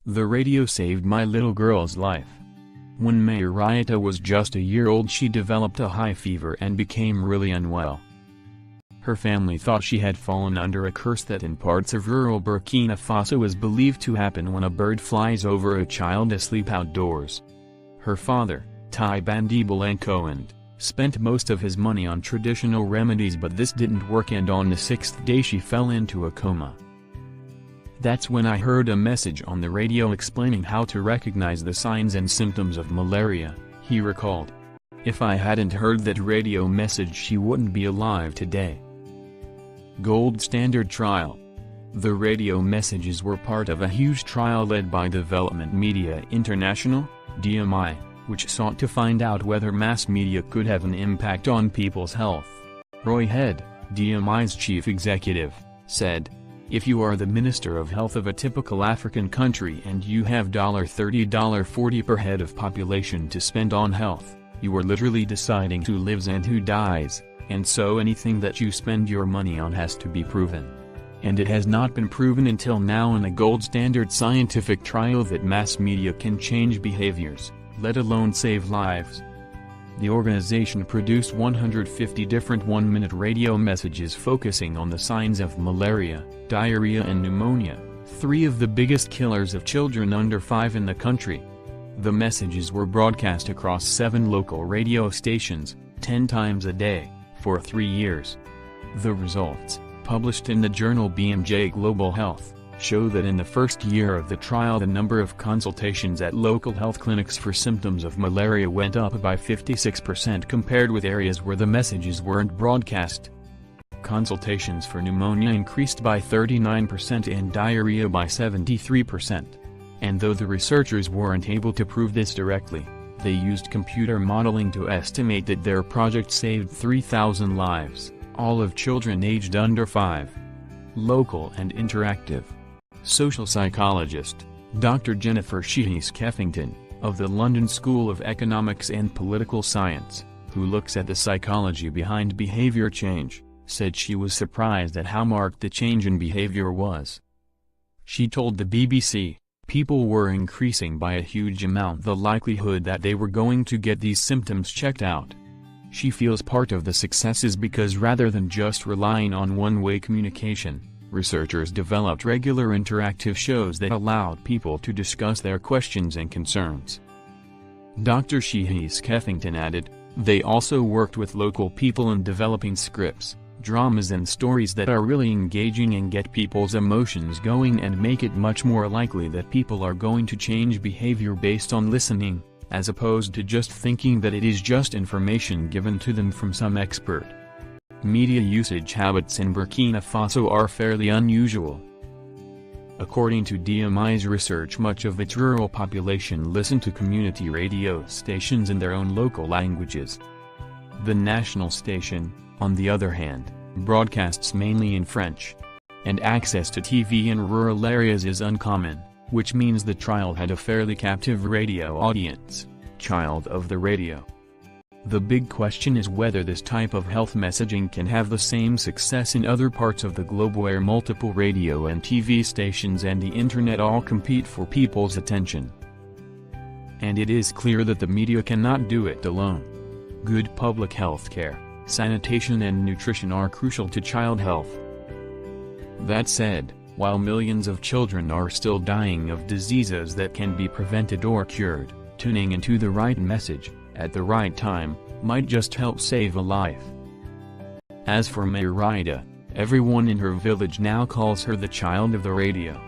The radio saved my little girl's life. When Marieta was just a year old, she developed a high fever and became really unwell. Her family thought she had fallen under a curse that in parts of rural Burkina Faso is believed to happen when a bird flies over a child asleep outdoors. Her father, Tibandiba Lankoande, spent most of his money on traditional remedies, but this didn't work, and on the 6th day she fell into a coma. That's when I heard a message on the radio explaining how to recognize the signs and symptoms of malaria, he recalled. If I hadn't heard that radio message, she wouldn't be alive today. Gold Standard Trial. The radio messages were part of a huge trial led by Development Media International, DMI, which sought to find out whether mass media could have an impact on people's health. Roy Head, DMI's chief executive, said, "If you are the Minister of Health of a typical African country and you have $30, $40 per head of population to spend on health, you are literally deciding who lives and who dies, and so anything that you spend your money on has to be proven." And it has not been proven until now in a gold standard scientific trial that mass media can change behaviors, let alone save lives. The organization produced 150 different one-minute radio messages focusing on the signs of malaria, diarrhea and pneumonia, three of the biggest killers of children under 5 in the country. The messages were broadcast across 7 local radio stations, 10 times a day, for 3 years. The results, published in the journal BMJ Global Health, show that in the first year of the trial the number of consultations at local health clinics for symptoms of malaria went up by 56% compared with areas where the messages weren't broadcast. Consultations for pneumonia increased by 39% and diarrhea by 73%. And though the researchers weren't able to prove this directly, they used computer modeling to estimate that their project saved 3,000 lives, all of children aged under 5. Local and interactive. Social psychologist, Dr. Jennifer Skeffington, of the London School of Economics and Political Science, who looks at the psychology behind behavior change, said she was surprised at how marked the change in behavior was. She told the BBC, "People were increasing by a huge amount the likelihood that they were going to get these symptoms checked out." She feels part of the success is because rather than just relying on one-way communication, researchers developed regular interactive shows that allowed people to discuss their questions and concerns. Dr. Skeffington added, "They also worked with local people in developing scripts, dramas and stories that are really engaging and get people's emotions going and make it much more likely that people are going to change behavior based on listening, as opposed to just thinking that it is just information given to them from some expert." Media usage habits in Burkina Faso are fairly unusual. According to DMI's research, much of its rural population listen to community radio stations in their own local languages. The national station, on the other hand, broadcasts mainly in French. And access to TV in rural areas is uncommon, which means the trial had a fairly captive radio audience, child of the radio. The big question is whether this type of health messaging can have the same success in other parts of the globe where multiple radio and TV stations and the internet all compete for people's attention. And it is clear that the media cannot do it alone. Good public health care, sanitation and nutrition are crucial to child health. That said, while millions of children are still dying of diseases that can be prevented or cured, tuning into the right message, at the right time, might just help save a life. As for Marieta, everyone in her village now calls her the child of the radio.